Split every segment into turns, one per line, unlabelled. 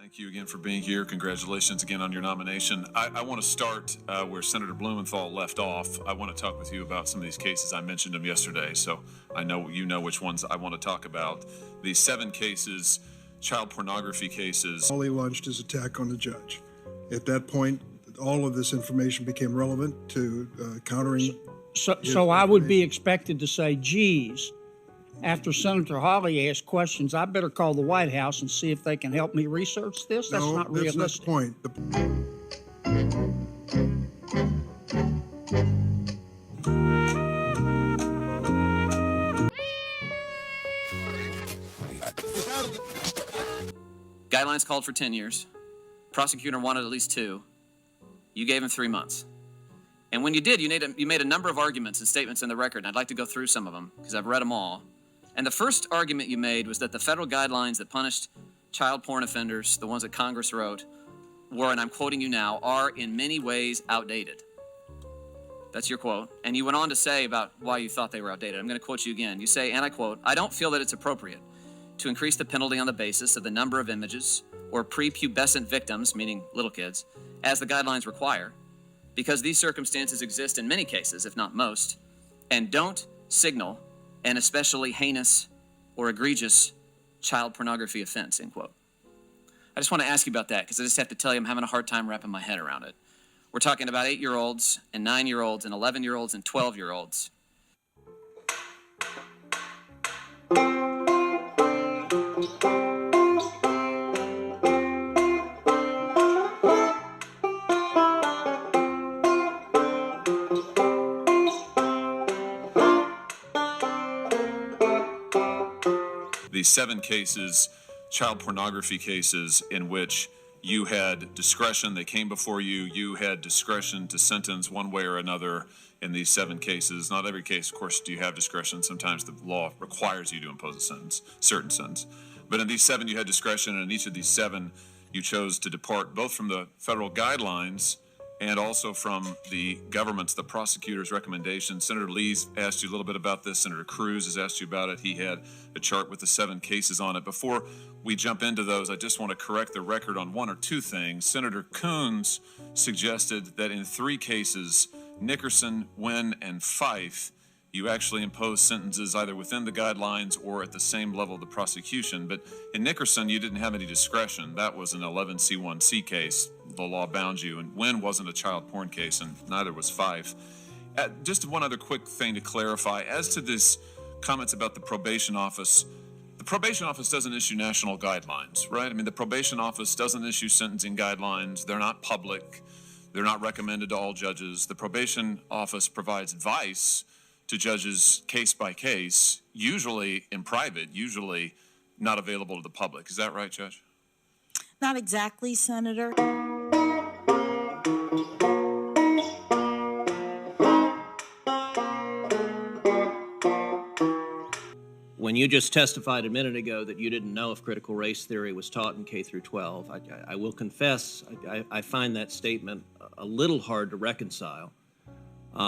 Thank you again for being here. Congratulations again on your nomination. I want to start where Senator Blumenthal left off. I want to talk with you about some of these cases. I mentioned them yesterday, so I know you know which ones I want to talk about. These 7 cases, child pornography cases.
All he launched his attack on the judge. At that point, all of this information became relevant to countering.
So I would be expected to say, geez, after Senator Hawley asked questions, I better call the White House and see if they can help me research this? That's not realistic.
That's not the
point. Guidelines called for 10 years. Prosecutor wanted at least 2. You gave him 3 months. And when you did, you made a number of arguments and statements in the record, and I'd like to go through some of them because I've read them all. And the first argument you made was that the federal guidelines that punished child porn offenders, the ones that Congress wrote, were, and I'm quoting you now, are in many ways outdated. That's your quote. And you went on to say about why you thought they were outdated. I'm going to quote you again. You say, and I quote, "I don't feel that it's appropriate to increase the penalty on the basis of the number of images or prepubescent victims, meaning little kids, as the guidelines require, because these circumstances exist in many cases, if not most, and don't signal an especially heinous or egregious child pornography offense," end quote. I just want to ask you about that because I just have to tell you I'm having a hard time wrapping my head around it. We're talking about 8-year-olds and 9-year-olds and 11-year-olds and 12-year-olds.
These 7 cases, child pornography cases, in which you had discretion, they came before you, you had discretion to sentence one way or another in these 7 cases. Not every case, of course, do you have discretion. Sometimes the law requires you to impose a sentence, certain sentence. But in these 7, you had discretion, and in each of these 7, you chose to depart both from the federal guidelines and also from the government's, the prosecutor's recommendations. Senator Lee's asked you a little bit about this. Senator Cruz has asked you about it. He had a chart with the 7 cases on it. Before we jump into those, I just want to correct the record on 1 or 2 things. Senator Coons suggested that in 3 cases, Nickerson, Wynn, and Fife, you actually imposed sentences either within the guidelines or at the same level of the prosecution. But in Nickerson, you didn't have any discretion. That was an 11C1C case. The law bound you. And Wynn wasn't a child porn case, and neither was Fife. Just one other quick thing to clarify. As to this comments about the probation office doesn't issue national guidelines, right? I mean, the probation office doesn't issue sentencing guidelines. They're not public. They're not recommended to all judges. The probation office provides advice to judges case by case, usually in private, usually not available to the public. Is that right, Judge?
Not exactly, Senator.
When you just testified a minute ago that you didn't know if critical race theory was taught in K through 12, I will confess I find that statement a little hard to reconcile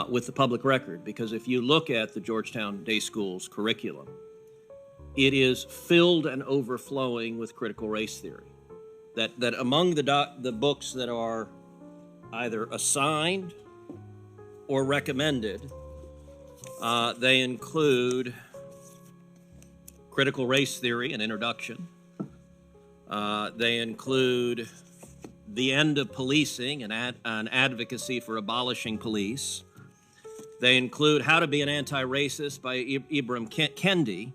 with the public record, because if you look at the Georgetown Day School's curriculum, it is filled and overflowing with critical race theory. That among the books that are either assigned or recommended, they include Critical Race Theory, an introduction. They include The End of Policing, an advocacy for abolishing police. They include How to Be an Anti-Racist by Ibram Kendi.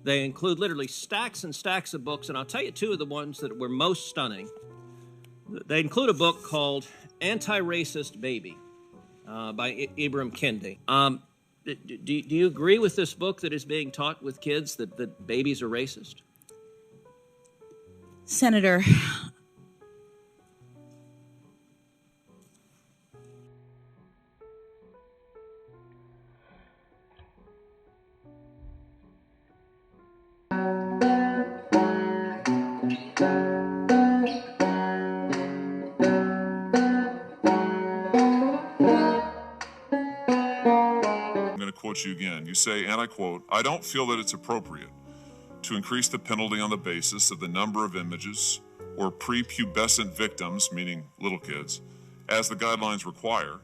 They include literally stacks and stacks of books, and I'll tell you 2 of the ones that were most stunning. They include a book called Anti-Racist Baby by Ibram Kendi. Do you agree with this book that is being taught with kids that babies are racist?
Senator,
quote you again. You say, and I quote, "I don't feel that it's appropriate to increase the penalty on the basis of the number of images or prepubescent victims, meaning little kids, as the guidelines require,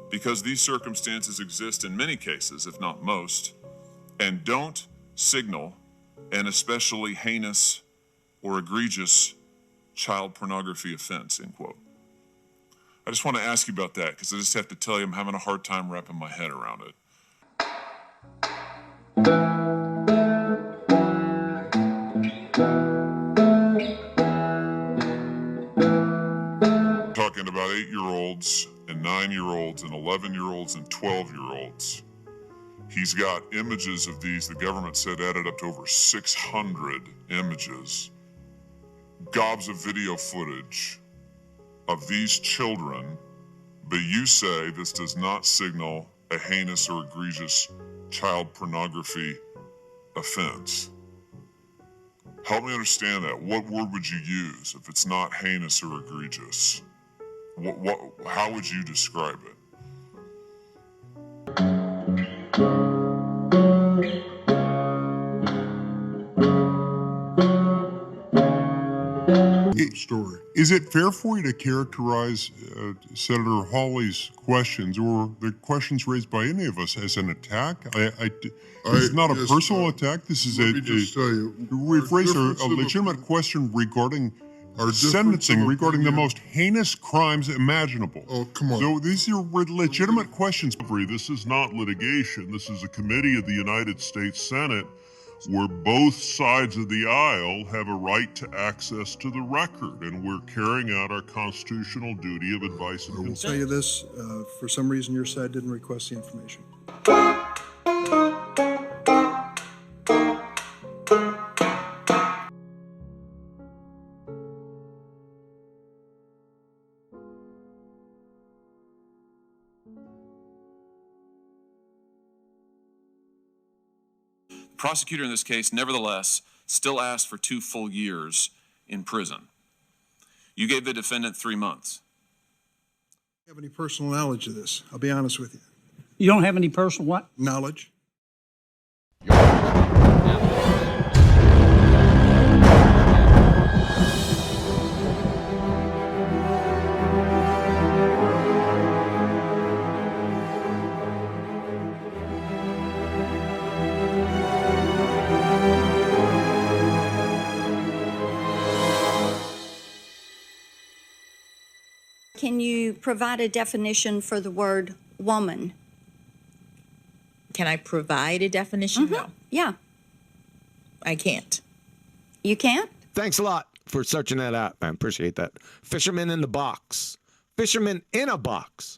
because these circumstances exist in many cases, if not most, and don't signal an especially heinous or egregious child pornography offense, end quote. I just want to ask you about that because I just have to tell you I'm having a hard time wrapping my head around it. Talking about 8-year-olds and 9-year-olds and 11-year-olds and 12-year-olds. He's got images of these, the government said added up to over 600 images, gobs of video footage of these children, but you say this does not signal a heinous or egregious child pornography offense. Help me understand that. What word would you use if it's not heinous or egregious? How would you describe it?
Story. Is it fair for you to characterize Senator Hawley's questions or the questions raised by any of us as an attack? It's not a personal attack. This is
let me just tell you,
we've raised a legitimate question regarding sentencing, regarding the most heinous crimes imaginable.
Oh, come on.
So these are legitimate questions. This is not litigation. This is a committee of the United States Senate where both sides of the aisle have a right to access to the record, and we're carrying out our constitutional duty of advice and
I will
consent.
tell you this, for some reason your side didn't request the information.
The prosecutor in this case, nevertheless, still asked for 2 full years in prison. You gave the defendant 3 months.
I don't have any personal knowledge of this. I'll be honest with you.
You don't have any personal what?
Knowledge?
Can you provide a definition for the word woman?
Can I provide a definition? No,
Yeah.
I can't.
You can't?
Thanks a lot for searching that out, man. Appreciate that. Fisherman in the box. Fisherman in a box.